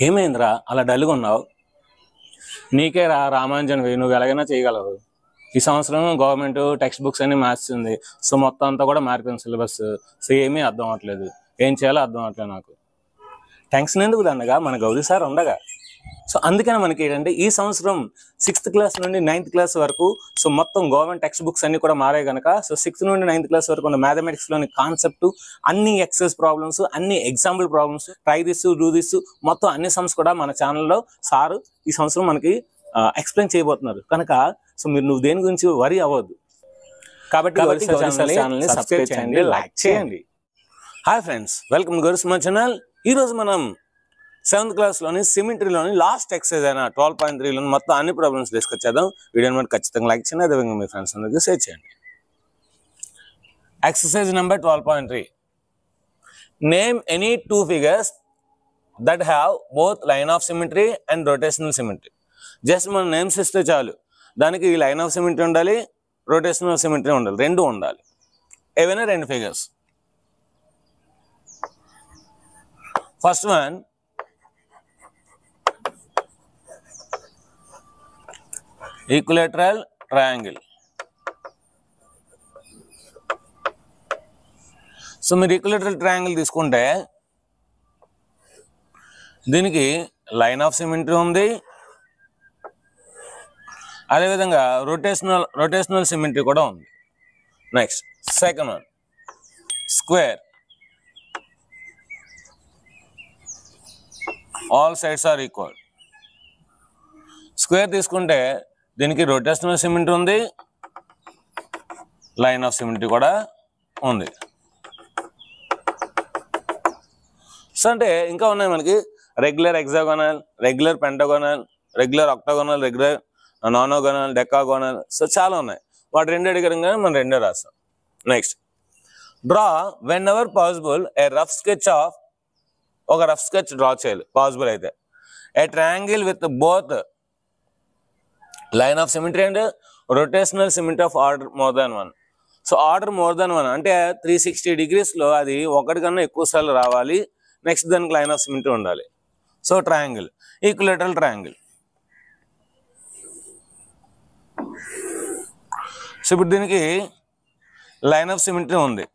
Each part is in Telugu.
ఏమైందిరా అలా డల్గా ఉన్నావు? నీకే రామాంజన్ నువ్వు ఎలాగైనా చేయగలవు. ఈ సంవత్సరం గవర్నమెంట్ టెక్స్ట్ బుక్స్ అన్ని మార్చింది. సో మొత్తం అంతా కూడా మారిపోయింది సిలబస్. సో ఏమీ అర్థం అవ్వట్లేదు, ఏం చేయాలో అర్థం అవ్వట్లేదు నాకు. టెన్షన్ ఎందుకు దండగా, మన గౌరీ సార్ ఉండగా. సో అందుకని మనకి ఏంటంటే ఈ సంవత్సరం 6th క్లాస్ నుండి 9th క్లాస్ వరకు సో మొత్తం గవర్నమెంట్ టెక్స్ట్ బుక్స్ అన్ని కూడా మారాయి కనుక సో 6th నుండి 9th క్లాస్ వరకు ఉన్న మ్యాథమెటిక్స్లోని కాన్సెప్ట్, అన్ని ఎక్సైజ్ ప్రాబ్లమ్స్, అన్ని example problems, try this do this మొత్తం అన్ని సమ్స్ కూడా మన ఛానల్లో సారు ఈ సంవత్సరం మనకి ఎక్స్ప్లెయిన్ చేయబోతున్నారు కనుక సో నువ్వు దేని గురించి వరి అవ్వద్దు. కాబట్టి ఛానల్ని సబ్స్క్రైబ్ చేయండి, లైక్ చేయండి. Hi friends, welcome to Gauri channel. ఈరోజు మనం 7th క్లాస్లోని సిమెట్రీలోని లాస్ట్ ఎక్సైజ్ అయిన 12.3లోని మొత్తం అన్ని ప్రాబ్లమ్స్ డిస్కస్ చేద్దాం. వీడియోని మరి ఖచ్చితంగా లైక్ చేయండి, అదేవిధంగా మీ ఫ్రెండ్స్ అందరికీ షేర్ చేయండి. Exercise number 12.3. Name any two figures that have both line of symmetry and rotational symmetry. Just మనం నేమ్స్ ఇస్తే చాలు, దానికి లైన్ ఆఫ్ సిమెట్రీ ఉండాలి, రొటేషనల్ సిమెట్రీ ఉండాలి, రెండు ఉండాలి. ఏవైనా రెండు figures. First one, equilateral triangle. So మీరు ఈక్విలేటరల్ ట్రయాంగిల్ తీసుకుంటే దీనికి లైన్ ఆఫ్ సిమెట్రీ ఉంది, అదేవిధంగా రొటేషనల్ సిమెట్రీ కూడా ఉంది. Next second one, square. All sides are equal. Square తీసుకుంటే దీనికి రొటేషనల్ సిమెట్రీ ఉంది, లైన్ ఆఫ్ సిమెట్రీ కూడా ఉంది. సో అంటే ఇంకా ఉన్నాయి మనకి regular hexagonal, regular pentagonal, regular octagonal, regular nonagonal, decagonal. So చాలా ఉన్నాయి. వాటి రెండు అడిగారు కానీ మనం రెండే రాస్తాం. Next, draw whenever possible a rough sketch of, ఒక రఫ్ స్కెచ్ డ్రా చేయాలి పాసిబుల్ అయితే, a triangle with both line of symmetry and rotational symmetry of order more than 1. So order more than 1 అంటే 360 degreesలో అది ఒకటి కన్నా ఎక్కువ సార్లు రావాలి. నెక్స్ట్ దానికి లైన్ ఆఫ్ సిమెట్రీ ఉండాలి. So triangle, equilateral triangle. So ఇప్పుడు దీనికి లైన్ ఆఫ్ సిమెట్రీ ఉంది.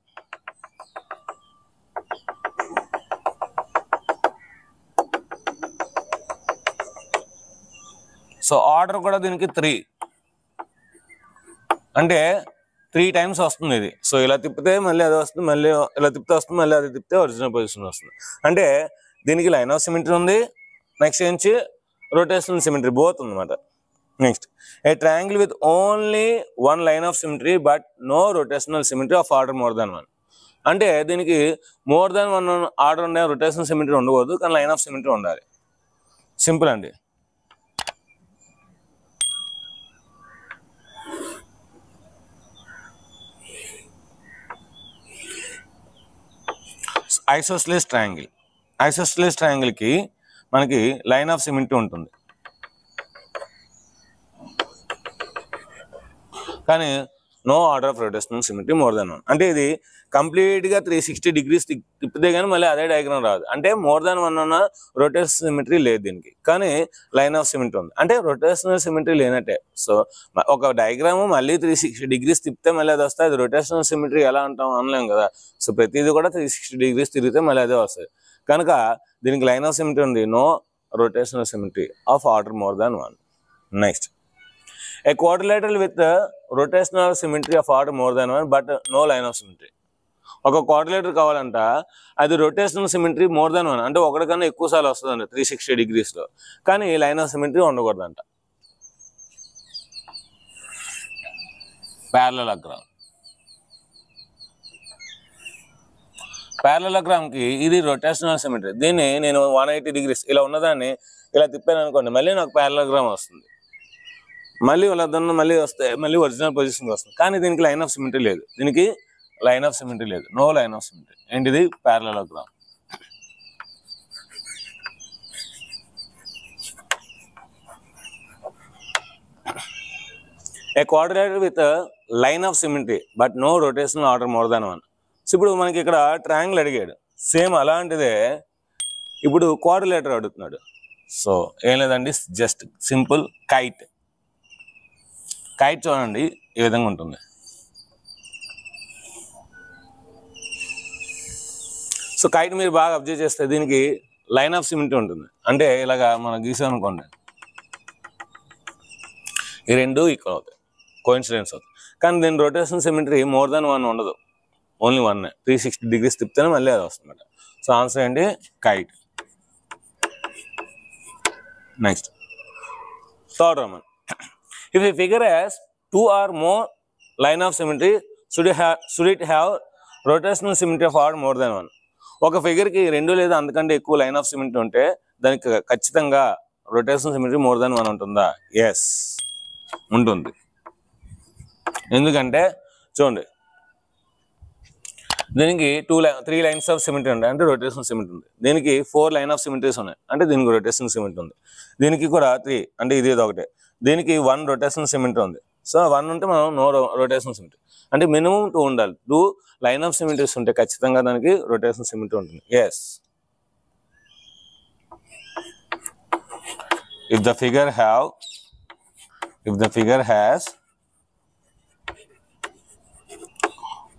సో ఆర్డర్ కూడా దీనికి 3 అంటే 3 times వస్తుంది ఇది. సో ఇలా తిప్పితే మళ్ళీ అది వస్తుంది, మళ్ళీ ఇలా తిప్పితే వస్తుంది, మళ్ళీ అది తిప్పితే ఒరిజినల్ పొజిషన్ వస్తుంది. అంటే దీనికి లైన్ ఆఫ్ సిమెట్రీ ఉంది, నెక్స్ట్ నుంచి రొటేషనల్ సిమెట్రీ బోత్ ఉందన్నమాట. Next, a triangle with only 1 line of symmetry but no rotational symmetry of order more than 1. అంటే దీనికి మోర్ దాన్ 1 ఆర్డర్ ఉండే రొటేషనల్ సిమెట్రీ ఉండకూడదు, కానీ లైన్ ఆఫ్ సిమెట్రీ ఉండాలి. సింపుల్ అండి. Isosceles triangle. ఐసోస్సెలేస్ ట్రయాంగిల్కి మనకి లైన్ ఆఫ్ సిమెట్రీ ఉంటుంది, కానీ no order of rotational symmetry more than 1. అంటే ఇది కంప్లీట్గా 360 degrees తిప్పితే కానీ మళ్ళీ అదే డయాగ్రామ్ రాదు. అంటే మోర్ దాన్ 1 ఉన్న రొటేషనల్ సిమెట్రీ లేదు దీనికి, కానీ లైన్ ఆఫ్ సిమెట్రీ ఉంది. అంటే రొటేషనల్ సిమెట్రీ లేనట్టే. సో ఒక డయాగ్రాము మళ్ళీ 360 degrees తిప్పితే మళ్ళీ అది వస్తుంది. అది రొటేషనల్ సిమెట్రీ ఎలా అంటాం అనలేం కదా. సో ప్రతిదీ కూడా 360 degrees తిరిగితే మళ్ళీ అదే వస్తుంది. కనుక దీనికి లైన్ ఆఫ్ సిమెట్రీ ఉంది, no rotational symmetry of order more than 1. Next, a quadrilateral with rotational symmetry of order more than 1 but no line of symmetry. ఒక క్వాడ్రిలేటర్ కావాలంట, అది రొటేషనల్ సిమెట్రీ మోర్ దాన్ 1 అంటే ఒకటి కన్నా ఎక్కువ సార్లు వస్తుందంట 360 degreesలో, కానీ లైన్ ఆఫ్ సిమెట్రీ ఉండకూడదంట. ప్యారలలోగ్రామ్. ప్యారలలోగ్రామ్కి ఇది రొటేషనల్ సిమెట్రీ. దీన్ని నేను 180 degrees ఇలా ఉన్నదాన్ని ఇలా తిప్పాను అనుకోండి, మళ్ళీ నాకు ప్యారలలోగ్రామ్ వస్తుంది. మళ్ళీ వాళ్ళదన్న మళ్ళీ వస్తే మళ్ళీ ఒరిజినల్ పొజిషన్కి వస్తుంది. కానీ దీనికి లైన్ ఆఫ్ సిమెట్రీ లేదు, దీనికి లైన్ ఆఫ్ సిమెట్రీ లేదు, నో లైన్ ఆఫ్ సిమెట్రీ. ఏంటిది? Parallelogram. A quadrilateral with line of symmetry but no rotational order more than 1. So ఇప్పుడు మనకి ఇక్కడ ట్రయాంగిల్ అడిగాడు, సేమ్ అలాంటిదే ఇప్పుడు క్వాడ్రిలేటర్ అడుగుతున్నాడు. సో ఏం లేదండి, జస్ట్ సింపుల్ కైట్. కైట్ చూడండి ఈ విధంగా ఉంటుంది. సో కైట్ మీరు బాగా అబ్జర్వ్ చేస్తే దీనికి లైన్ ఆఫ్ సిమెట్రీ ఉంటుంది. అంటే ఇలాగా మనం గీసాం అనుకోండి, ఈ రెండు ఈక్వల్ అవుతాయి, కోఇన్సిడెన్స్ అవుతాయి. కానీ దీని రొటేషన్ సిమెట్రీ మోర్ దాన్ 1 ఉండదు, ఓన్లీ 1. 360 degrees తిప్పితేనే మళ్ళీ అది వస్తుంది. సో ఆన్సర్ ఏంటి? Kite. Next third Roman. If a figure has 2 or more line of symmetry, should it have rotational symmetry of order more than 1? ఒక ఫిగర్కి 2 లేదా అంతకంటే ఎక్కువ లైన్ ఆఫ్ సిమెట్రీ ఉంటే దానికి ఖచ్చితంగా రొటేషనల్ సిమెట్రీ మోర్ దాన్ 1 ఉంటుందా? ఎస్, ఉంటుంది. ఎందుకంటే చూడండి, దీనికి 3 లైన్స్ ఆఫ్ సిమెట్రీ ఉంటాయి, అంటే రొటేషనల్ సిమెట్రీ ఉంది. దీనికి 4 లైన్ ఆఫ్ సిమెట్రీస్ ఉన్నాయి, అంటే దీనికి రొటేషనల్ సిమెట్రీ ఉంది. దీనికి కూడా 3, అంటే ఇది ఒకటే. దీనికి 1 రొటేషనల్ సిమెట్రీ ఉంది. సో 1 ఉంటే మనం నో రొటేషనల్ సిమెట్రీ, అంటే మినిమం 2 ఉండాలి. 2 లైన్ ఆఫ్ సిమెట్రీస్ ఉంటే ఖచ్చితంగా దానికి రొటేషనల్ సిమెట్రీ ఉంటుంది. Yes. If the figure has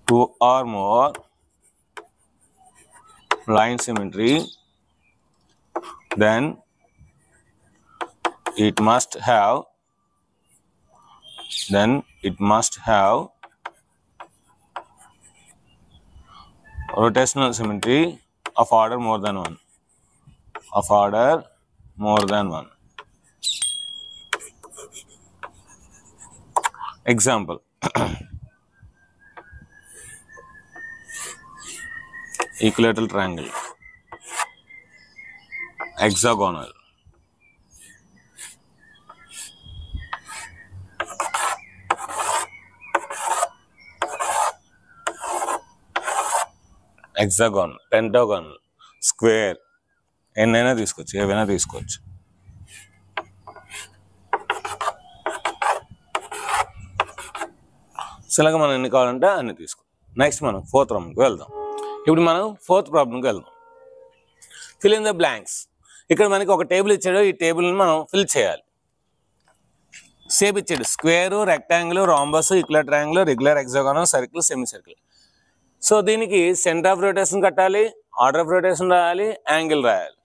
2 or more line symmetry, then it must have rotational symmetry of order more than 1. Example. Equilateral triangle, hexagonal, hexagon, pentagon, square, ఎన్నైనా తీసుకోవచ్చు, ఏవైనా తీసుకోవచ్చు. సో ఇలాగ మనం ఎన్ని కావాలంటే అన్ని తీసుకోవచ్చు. నెక్స్ట్ మనం 4th ప్రాబ్లంకి వెళ్దాం. ఇప్పుడు మనం 4th ప్రాబ్లంకి వెళ్దాం. Fill in the blanks. ఇక్కడ మనకి ఒక టేబుల్ ఇచ్చాడు, ఈ టేబుల్ని మనం ఫిల్ చేయాలి. షేప్ ఇచ్చాడు, square, rectangle, rhombus, equal triangle, regular, hexagonal, circle, semi circle. So దీనికి సెంటర్ ఆఫ్ రొటేషన్ కట్టాలి, ఆర్డర్ ఆఫ్ రొటేషన్ రాయాలి, యాంగిల్ రాయాలి.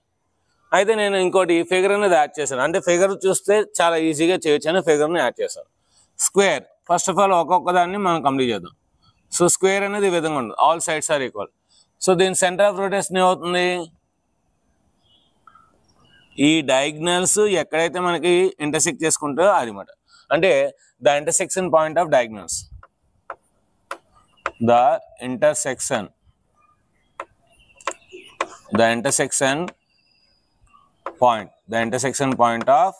అయితే నేను ఇంకోటి ఫిగర్ అనేది యాడ్ చేశాను, అంటే ఫిగర్ చూస్తే చాలా ఈజీగా చేయొచ్చు అని ఫిగర్ని యాడ్ చేశాను. స్క్వేర్, ఫస్ట్ ఆఫ్ ఆల్ ఒక్కొక్క దాన్ని మనం కంప్లీట్ చేద్దాం. సో స్క్వేర్ అనేది ఈ విధంగా ఉంటుంది, all sides are equal. So దీని సెంటర్ ఆఫ్ రొటేషన్ ఏమవుతుంది? ఈ డయాగ్నల్స్ ఎక్కడైతే మనకి ఇంటర్సెక్ట్ చేసుకుంటారో అది మాట, అంటే the intersection point of diagonals, the intersection point of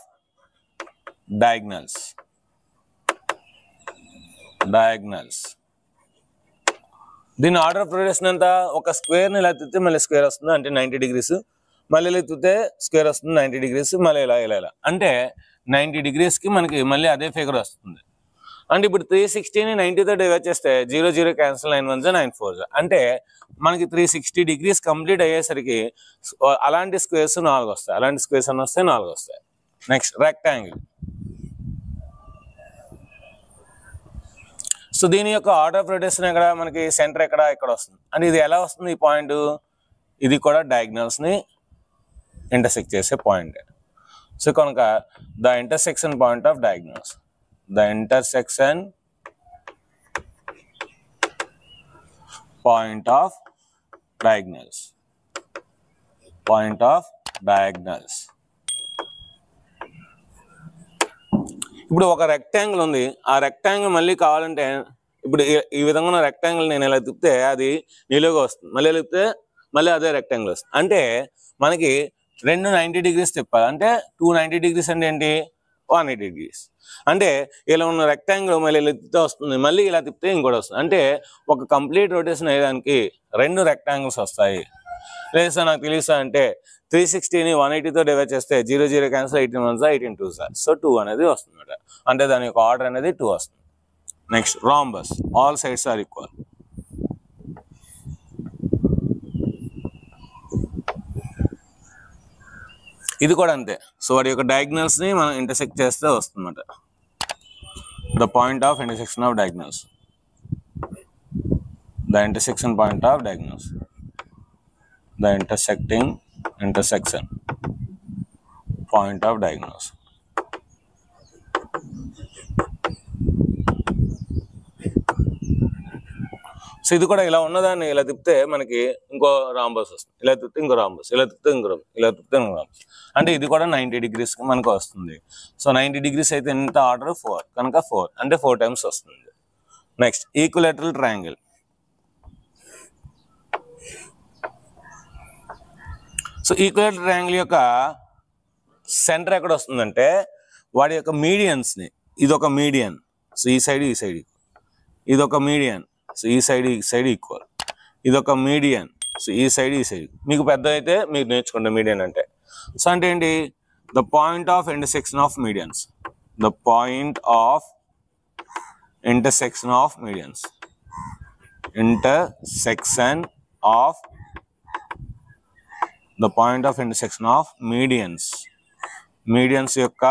diagonals. దీని ఆర్డర్ ఆఫ్ రొటేషన్ ఎంత? ఒక స్క్వేర్ని ఇలా తిప్పితే మళ్ళీ స్క్వేర్ వస్తుంది, అంటే 90 degrees. మళ్ళీ ఇలా తిప్పితే స్క్వేర్ వస్తుంది 90 degrees, మళ్ళీ ఇలా అంటే 90 degreesకి మనకి మళ్ళీ అదే ఫిగర్ వస్తుంది. అంటే ఇప్పుడు 360ని 90తో డివైడ్ చేస్తే 0 0 క్యాన్సిల్, 9 1 9 4, అంటే మనకి 360 degrees కంప్లీట్ అయ్యేసరికి అలాంటి స్క్వేర్స్ 4 వస్తాయి, అలాంటి స్క్వేర్స్ అన్నీ వస్తాయి, 4 వస్తాయి. Next rectangle. సో దీని యొక్క ఆర్డర్ ఆఫ్ రొటేషన్ ఎక్కడ? మనకి సెంటర్ ఎక్కడ? ఇక్కడ వస్తుంది. అంటే ఇది ఎలా వస్తుంది? ఈ పాయింట్ ఇది కూడా డయాగ్నల్స్ని ఇంటర్సెక్ట్ చేసే పాయింట్. సో కనుక the intersection point of diagonals, ఇప్పుడు ఒక రెక్టాంగిల్ ఉంది, ఆ రెక్టాంగిల్ మళ్ళీ కావాలంటే ఇప్పుడు ఈ విధంగా ఉన్న రెక్టాంగిల్ నేను ఇలా తిప్పితే అది నిలువుగా వస్తుంది, మళ్ళీ తిప్పితే మళ్ళీ అదే రెక్టాంగిల్ వస్తుంది. అంటే మనకి 2 90 degrees తిప్పాలి, అంటే 2 90 degrees అంటే ఏంటి? 180 degrees. అంటే ఇలా ఉన్న రెక్టాంగిల్ మళ్ళీ ఇలా తిప్పితే వస్తుంది, మళ్ళీ ఇలా తిప్పితే ఇంకోటి వస్తుంది. అంటే ఒక కంప్లీట్ రొటేషన్ అయ్యేదానికి 2 రెక్టాంగిల్స్ వస్తాయి. లేదు సార్ నాకు తెలుసా అంటే 360ని 180తో డివైడ్ చేస్తే 0 0 క్యాన్సిల్, 18 1 18 2 సార్. సో 2 అనేది వస్తుంది అన్నమాట, అంటే దాని యొక్క ఆర్డర్ అనేది 2 వస్తుంది. Next rhombus, all sides are equal. ఇది కూడా అంతే. సో వాటి యొక్క డయాగ్నల్స్ ని మనం ఇంటర్సెక్ట్ చేస్తే వస్తుందన్నమాట. The point of intersection of diagonals, the intersection point of diagonals, the intersection point of diagnosis. So ఇది కూడా ఇలా ఉన్నదాన్ని ఇలా తిప్పితే మనకి ఇంకో రాంబస్ వస్తుంది, ఇలా తిప్పితే ఇంకో రాంబస్, ఇలా తిప్పితే ఇంకో రాంబస్, ఇలా తిప్పితే ఇంకో రాంబస్. అంటే ఇది కూడా 90 degrees మనకు వస్తుంది. సో 90 degrees అయితే ఎంత ఆర్డర్ 4 కనుక 4 అంటే 4 times వస్తుంది. Next equilateral triangle. So equilateral triangle యొక్క సెంటర్ ఎక్కడ వస్తుందంటే వాడి యొక్క మీడియన్స్ని, ఇది ఒక మీడియన్, సో ఈ సైడ్ ఇది ఒక మీడియన్, సో ఈ సైడ్ ఈక్వల్, ఇది ఒక మీడియన్, సో ఈ సైడ్ మీకు పెద్ద అయితే మీరు నేర్చుకోండి మీడియన్ అంటే. సో అంటే ఏంటి, the point of intersection of medians, the point of intersection of medians, intersection of the point of intersection of medians యొక్క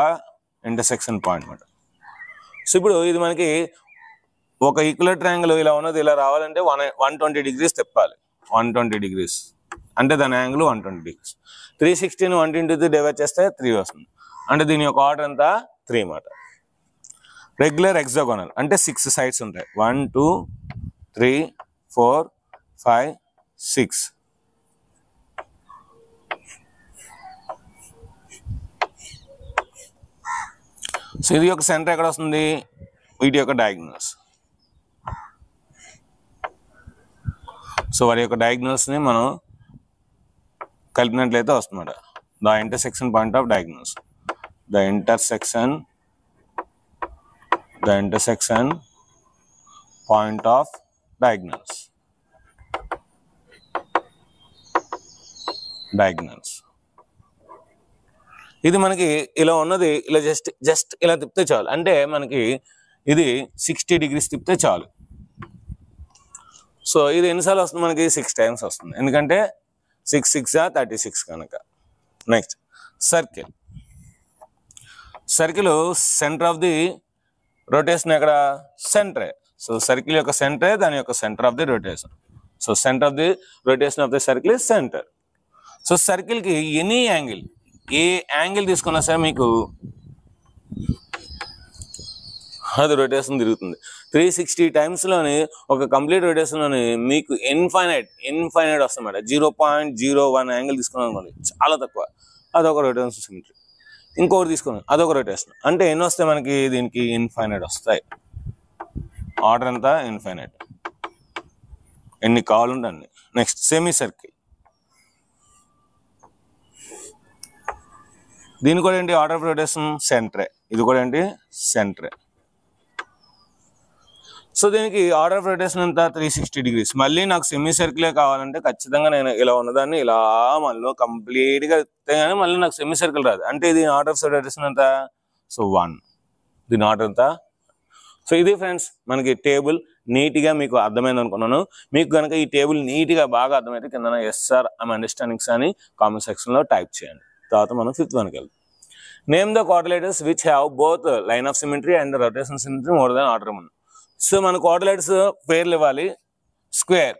ఇంటర్సెక్షన్ పాయింట్ అన్నమాట. సో ఇప్పుడు ఇది మనకి ఒక ఈక్వల్ ట్రయాంగిల్ ఇలా ఉన్నది, ఇలా రావాలంటే 120 degrees తిప్పాలి. 120 degrees అంటే దాని యాంగిల్ 120 degrees. 360ని 1 డివైడ్ చేస్తే 3 వస్తుంది. అంటే దీని యొక్క ఆర్డర్ అంతా 3 అన్నమాట. రెగ్యులర్ హెక్సాగోనల్ అంటే 6 sides ఉంటాయి. 1 2 3 4 5 6. సో ఇది యొక్క సెంటర్ ఎక్కడ వస్తుంది, వీటి యొక్క డయాగ్నల్స్. సో వారి యొక్క డయాగ్నల్స్ని మనం కలిపినట్లయితే వస్తుందన్నమాట. The intersection point of diagonals, the intersection point of diagonals. ఇది మనకి ఇలా ఉన్నది, ఇలా జస్ట్ ఇలా తిప్పితే చాలు. అంటే మనకి ఇది 60 degrees తిప్పితే చాలు. సో ఇది ఎన్నిసార్లు వస్తుంది మనకి, 6 times వస్తుంది. ఎందుకంటే 6 6 36 కనుక. Next circle centre of the rotation ఎక్కడ, సెంటరే. సో సర్కిల్ యొక్క సెంటరే దాని యొక్క centre of the rotation. So centre of the rotation of the circle is centre. So సర్కిల్కి ఎనీ యాంగిల్, ఏ యాంగిల్ తీసుకున్నా సరే మీకు అది రొటేషన్ తిరుగుతుంది. 360 timesలోని ఒక కంప్లీట్ రొటేషన్లోని మీకు ఇన్ఫైనైట్ వస్తుందన్నమాట. 0.01 యాంగిల్ తీసుకున్నాం అనుకోండి, చాలా తక్కువ, అదొక రొటేషన్ సిమెట్రీ. ఇంకొకటి తీసుకున్నాం, అదొక రొటేషన్. అంటే ఎన్ని వస్తాయి మనకి, దీనికి ఇన్ఫైనైట్ వస్తాయి. ఆర్డర్ అంతా ఇన్ఫైనైట్, ఎన్ని కావాలంటే అన్ని. Next semi circle. దీని కూడా ఏంటి, ఆర్డర్ ఆఫ్ రొటేషన్ సెంటరే. ఇది కూడా ఏంటి, సెంటరే. సో దీనికి ఆర్డర్ ఆఫ్ రొటేషన్ ఎంత, 360 degrees. మళ్ళీ నాకు సెమీ సర్కిలే కావాలంటే ఖచ్చితంగా నేను ఇలా ఉన్నదాన్ని ఇలా మళ్ళీ కంప్లీట్గా తిప్పితే కానీ మళ్ళీ నాకు సెమీ సర్కిల్ రాదు. అంటే దీని ఆర్డర్ ఆఫ్ రొటేషన్ ఎంత, సో 1. దీని ఆర్డర్ ఎంత. సో ఇది ఫ్రెండ్స్ మనకి టేబుల్ నీట్గా మీకు అర్థమైంది అనుకున్నాను. మీకు కనుక ఈ టేబుల్ నీట్గా బాగా అర్థమైతే కింద ఎస్ఆర్ అండర్స్టాండింగ్స్ అని కామెంట్ సెక్షన్లో టైప్ చేయండి. తర్వాత మనం 5th వన్కి వెళ్దాం. Name the coordinators which have both line of symmetry and rotation symmetry more than order 1. So మన కోఆర్డినేట్స్ పేర్లు ఇవ్వాలి. Square,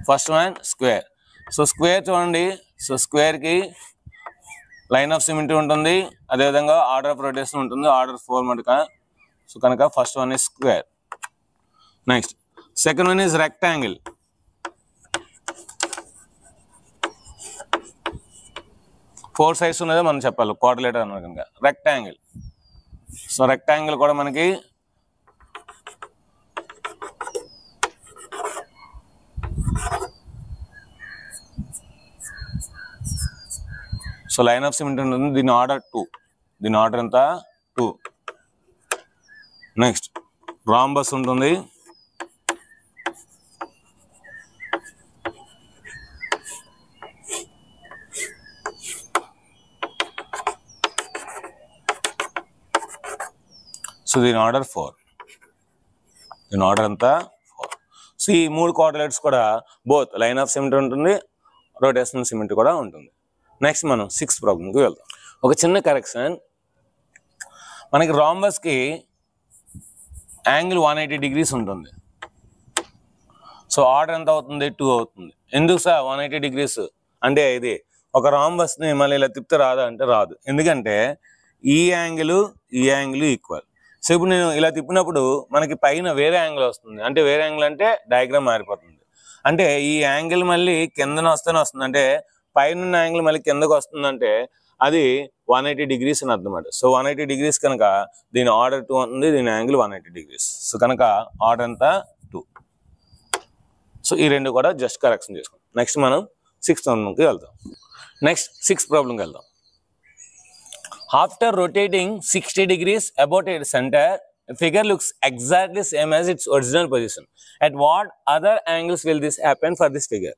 first one square. So square చూడండి, సో స్క్వేర్కి లైన్ ఆఫ్ సిమెట్రీ ఉంటుంది, అదేవిధంగా ఆర్డర్ ఆఫ్ రొటేషన్ ఉంటుంది, ఆర్డర్ 4 మటుక. సో కనుక first one is square. Next second one is rectangle. Four sides ఉన్నదే మనం చెప్పాలి కోఆర్డినేటర్ అన్నారు కనుక రెక్టాంగిల్. సో రెక్టాంగిల్ కూడా మనకి సో లైన్ ఆఫ్ సిమెట్రీ ఉంటుంది, దీని ఆర్డర్ 2. దీని ఆర్డర్ ఎంత 2. నెక్స్ట్ రాంబస్ ఉంటుంది, సో దీని ఆర్డర్ 4. దీని ఆర్డర్ అంతా 4. సో ఈ 3 కోఆర్డినేట్స్ కూడా బోత్ లైన్ ఆఫ్ సిమెట్రీ ఉంటుంది, రొటేషనల్ సిమెట్రీ కూడా ఉంటుంది. నెక్స్ట్ మనం 6th ప్రాబ్లంకి వెళ్దాం. ఒక చిన్న కరెక్షన్, మనకి రాంబస్కి యాంగిల్ 180 degrees ఉంటుంది. సో ఆర్డర్ ఎంత అవుతుంది? 2 అవుతుంది. ఎందుకు సార్ 180 degrees అంటే ఇది ఒక రాంబస్ని మళ్ళీ ఇలా తిప్పితే రాదా అంటే రాదు. ఎందుకంటే ఈ యాంగిల్ ఈక్వల్. సో ఇప్పుడు నేను ఇలా తిప్పినప్పుడు మనకి పైన వేరే యాంగిల్ వస్తుంది. అంటే వేరే యాంగిల్ అంటే డయాగ్రామ్ మారిపోతుంది. అంటే ఈ యాంగిల్ మళ్ళీ కిందన వస్తేనే వస్తుంది. అంటే పైన యాంగిల్ మళ్ళీ కిందకు వస్తుందంటే అది 180 degrees అని అర్థమాట. సో 180 degrees కనుక దీని ఆర్డర్ 2 ఉంటుంది, దీని యాంగిల్ 180 degrees. సో కనుక ఆర్డర్ ఎంత? 2. సో ఈ రెండు కూడా జస్ట్ కరెక్షన్ చేసుకోండి. నెక్స్ట్ మనం 6th ప్రాబ్లంకి వెళ్దాం. నెక్స్ట్ 6th ప్రాబ్లంకి వెళ్దాం. After rotating 60 degrees about its center, the figure looks exactly same as its original position. At what other angles will this happen for this figure?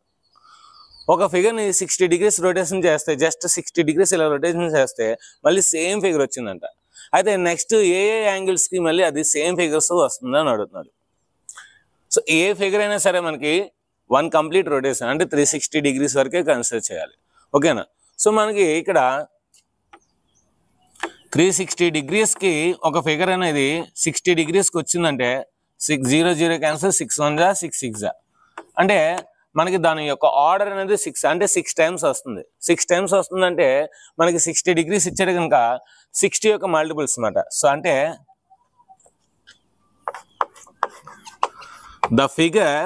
ఒక ఫిగర్ని 60 degrees రొటేషన్ చేస్తే, జస్ట్ 60 degrees ఇలా రొటేషన్ చేస్తే మళ్ళీ సేమ్ ఫిగర్ వచ్చిందంట. అయితే నెక్స్ట్ ఏ యాంగిల్స్కి మళ్ళీ అది సేమ్ ఫిగర్స్ వస్తుందని అడుగుతున్నాడు. సో ఏ ఫిగర్ అయినా సరే మనకి 1 complete రొటేషన్ అంటే 360 degrees వరకే కన్సిడర్ చేయాలి. ఓకేనా? సో మనకి ఇక్కడ 360 degreesకి ఒక ఫిగర్ అనేది 60 degreesకి వచ్చిందంటే 6 0 క్యాన్సల్, 6 1 6 6 అంటే మనకి దాని యొక్క ఆర్డర్ అనేది 6 అంటే 6 times వస్తుంది. 6 times వస్తుందంటే మనకి 60 degrees ఇచ్చాడు కనుక 60 యొక్క మల్టిపుల్స్ అన్నమాట. సో అంటే the figure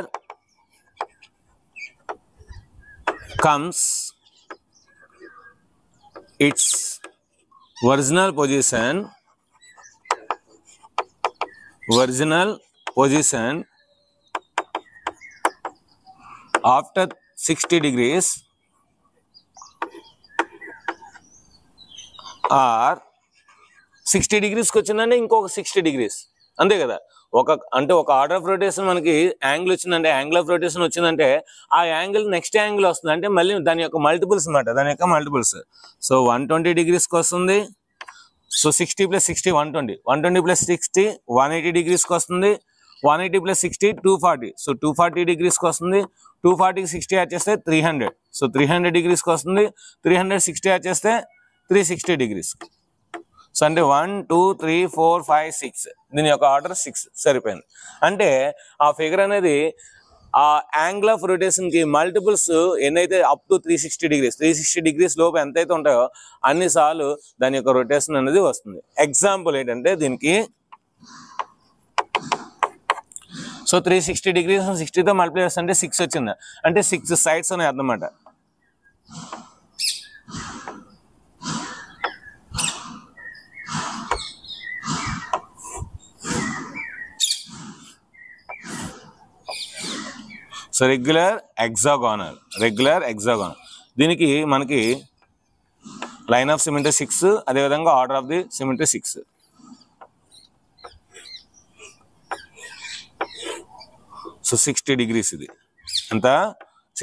comes its original position after 60 degrees or 60 degreesకి వచ్చిందంటే ఇంకొక 60 degrees అంతే కదా. అంటే ఒక ఆర్డర్ ఆఫ్ రొటేషన్ మనకి యాంగిల్ వచ్చిందంటే, యాంగిల్ ఆఫ్ రొటేషన్ వచ్చిందంటే ఆ యాంగిల్ నెక్స్ట్ యాంగిల్ వస్తుంది అంటే మళ్ళీ దాని యొక్క మల్టిపుల్స్ అన్నమాట. దాని యొక్క మల్టిపుల్స్. సో 120 degreesకి వస్తుంది. సో 60 + 60 120, 120 + 60 180 degreesకి వస్తుంది. 180 + 60 240. సో 240 degreesకి వస్తుంది. 240కి 60 యాడ్ చేస్తే 300. సో 300 degreesకి వస్తుంది. 300 60 యాడ్ చేస్తే 360 degrees. సో అంటే 1 2 3 4 5 6 దీని యొక్క ఆర్డర్ 6 సరిపోయింది. అంటే ఆ ఫిగర్ అనేది ఆ యాంగిల్ ఆఫ్ రొటేషన్కి మల్టిపుల్స్ ఎన్నైతే అప్ టు 360 degrees లోపు ఎంతైతే ఉంటాయో అన్నిసార్లు దాని యొక్క రొటేషన్ అనేది వస్తుంది. ఎగ్జాంపుల్ ఏంటంటే దీనికి సో 360 degrees 60తో మల్టిప్లై చేస్తే 6 వచ్చింది అంటే 6 sides అని అర్థమాట. సో రెగ్యులర్ హెక్సాగోనల్ దీనికి మనకి లైన్ ఆఫ్ సిమెట్రీ 6, అదేవిధంగా order of the symmetry 6. So 60 degrees ఇది ఎంత?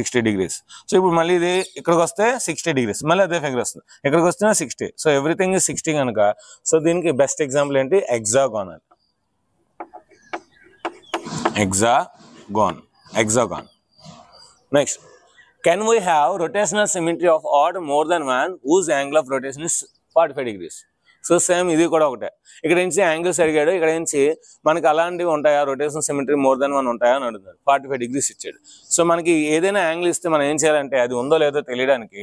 60 degrees. సో ఇప్పుడు మళ్ళీ ఇది ఇక్కడికి వస్తే 60 degrees, మళ్ళీ అదే ఫిగర్ వస్తుంది. ఇక్కడికి వస్తే 60. సో ఎవ్రీథింగ్ 60 కనుక సో దీనికి బెస్ట్ ఎగ్జాంపుల్ ఏంటి? హెక్సాగోన్. Next, can we have rotational symmetry of odd more than one whose angle of rotation is 45 degrees? So same ఇది కూడా ఒకటే. ఇక్కడ నుంచి యాంగిల్స్ అడిగాడు, ఇక్కడ నుంచి మనకి అలాంటివి ఉంటాయా, రొటేషన్ సిమెట్రీ మోర్ దెన్ 1 ఉంటాయా అని అడుగుతాడు. 45 degrees ఇచ్చాడు. సో మనకి ఏదైనా యాంగిల్ ఇస్తే మనం ఏం చేయాలంటే అది ఉందో లేదో తెలియడానికి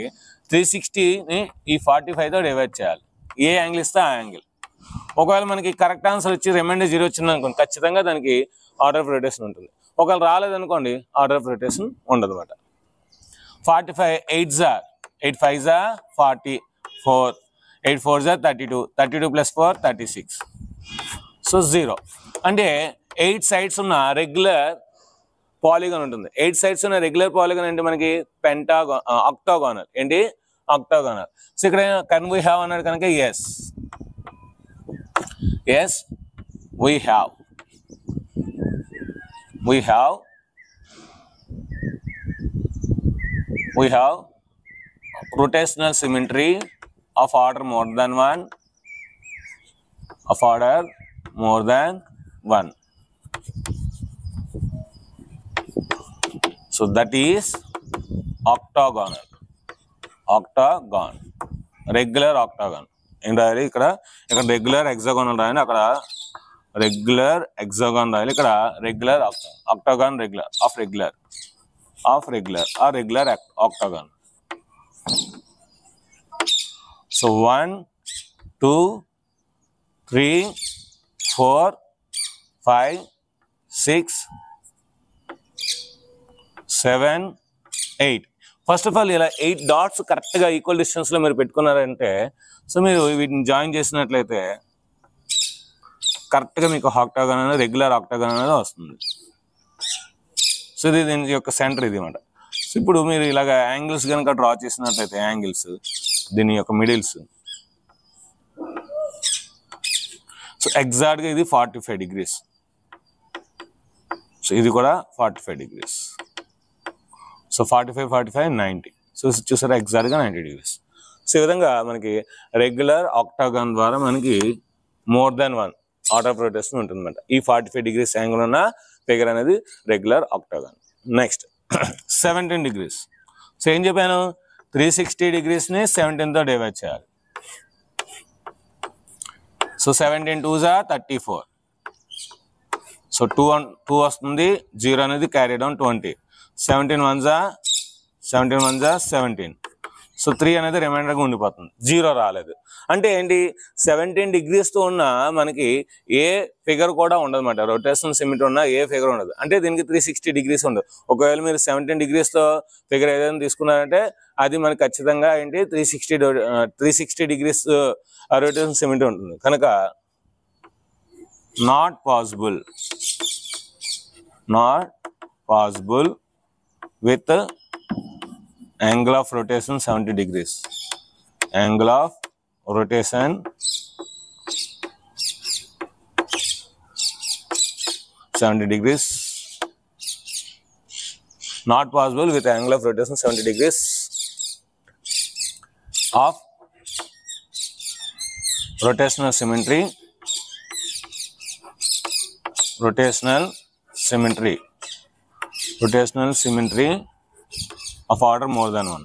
360ని ఈ 45తో డివైడ్ చేయాలి. ఏ యాంగిల్ ఇస్తే ఆ యాంగిల్. ఒకవేళ మనకి కరెక్ట్ ఆన్సర్ వచ్చి రిమైండర్ 0 వచ్చింది అనుకోండి, ఖచ్చితంగా దానికి ఆర్డర్ ఆఫ్ రొటేషన్ ఉంటుంది. ఒకవేళ రాలేదనుకోండి ఆర్డర్ ఆఫ్ రొటేషన్ ఉండదు అనమాట. 45 8s 8 5s 44, 8 4s 32, 32 + 4 36. సో 0 అంటే 8 sides ఉన్న రెగ్యులర్ పాలిగాన్ ఉంటుంది. 8 sides ఉన్న రెగ్యులర్ పాలిగాన్ అంటే మనకి ఆక్టాగోనల్. ఏంటి? ఆక్టాగోనల్. సో ఇక్కడ కెన్ వీ హ్యావ్ అన్నాడు కనుక yes we have rotational symmetry of order more than one. So that is octagonal, octagon, regular octagon. ఏం రాయాలి ఇక్కడ రెగ్యులర్ హెక్సాగోనల్ రాయాలి, అక్కడ రెగ్యులర్ హెక్సాగాన్ రాయాలి, ఇక్కడ regular octagon, regular of regular ఆ regular octagon. So 1 2 3 4 5 6 7 8. First of all ఇలా 8 డాట్స్ కరెక్ట్గా ఈక్వల్ డిస్టెన్స్లో మీరు పెట్టుకున్నారంటే, సో మీరు వీటిని జాయిన్ చేసినట్లయితే కరెక్ట్గా మీకు ఆక్టాగాన్ అనేది రెగ్యులర్ ఆక్టాగాన్ అనేది వస్తుంది. సో ఇది దీని యొక్క సెంటర్ ఇది అన్నమాట. సో ఇప్పుడు మీరు ఇలాగ యాంగిల్స్ కనుక డ్రా చేసినట్లయితే, యాంగిల్స్ దీని యొక్క మిడిల్స్, సో ఎగ్జాక్ట్గా ఇది 45 degrees. సో ఇది కూడా 45 degrees. సో 45 90. సో చూసారా ఎగ్జాక్ట్గా 90 degrees. సో ఈ విధంగా మనకి రెగ్యులర్ ఆక్టాగాన్ ద్వారా మనకి more than 1 order of rotation ఉంటుందన్నమాట. ఈ 45 degrees యాంగిల్ ఉన్న ఫిగర్ అనేది రెగ్యులర్ ఆక్టాగాన్. Next 17 degrees. సో ఏం చెప్పాను, 360 degreesని 17తో డివైడ్ చేయాలి. So 17 2s are 34. సో 2 వస్తుంది, 0 అనేది carry down 20. 17 1s are 17. So 3 అనేది రిమైండర్గా ఉండిపోతుంది, 0 రాలేదు. అంటే ఏంటి, 17 degreesతో ఉన్న మనకి ఏ ఫిగర్ కూడా ఉండదు అన్నమాట. రొటేషన్ సిమెట్రీ ఉన్న ఏ ఫిగర్ ఉండదు. అంటే దీనికి 360 degrees ఉండదు. ఒకవేళ మీరు 17 degreesతో ఫిగర్ ఏదైనా తీసుకున్నారంటే అది మనకి ఖచ్చితంగా ఏంటి 360 degrees రొటేషన్ సిమెట్రీ ఉంటుంది. కనుక not possible with angle of rotation 70 degrees. Angle of rotation 70 degrees. Not possible with angle of rotation 70 degrees of rotational symmetry. Rotational symmetry of order more than 1.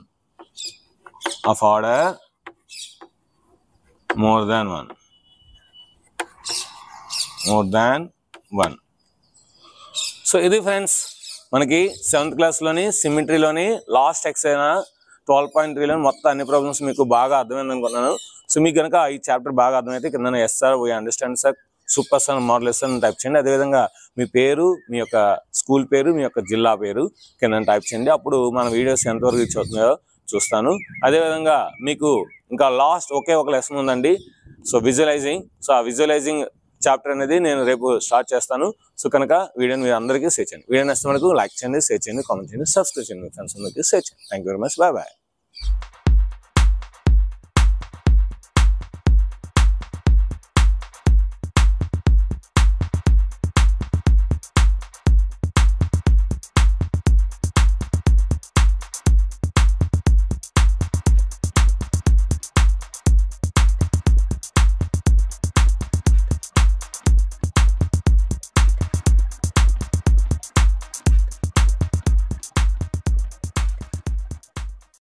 Of order more than 1. So ఇది ఫ్రెండ్స్ మనకి 7th క్లాస్లోని సిమెట్రీలోని లాస్ట్ ఎక్సర్సైజ్ 12.3లో మొత్తం అన్ని ప్రాబ్లమ్స్ మీకు బాగా అర్థమైంది అనుకుంటున్నాను. సో మీకు కనుక ఈ చాప్టర్ బాగా అర్థమైతే కింద yes sir we understand sir super sir marvellous అని టైప్ చేయండి. అదేవిధంగా మీ పేరు, మీ యొక్క స్కూల్ పేరు, మీ యొక్క జిల్లా పేరు కింద టైప్ చేయండి. అప్పుడు మన వీడియోస్ ఎంతవరకు రీచ్ అవుతున్నాయో చూస్తాను. అదేవిధంగా మీకు ఇంకా లాస్ట్ ఒకే ఒక లెసన్ ఉందండి, సో విజువలైజింగ్. సో ఆ విజువలైజింగ్ చాప్టర్ అనేది నేను రేపు స్టార్ట్ చేస్తాను. సో కనుక వీడియోని మీరు అందరికీ షేర్ చేయండి. వీడియో నచ్చినందుకు లైక్ చేయండి, షేర్ చేయండి, కామెంట్ చేయండి, సబ్స్క్రైబ్ చేయండి, మీ ఫ్రెండ్స్ అందరికీ షేర్ చేయండి. Thank you very much. Bye.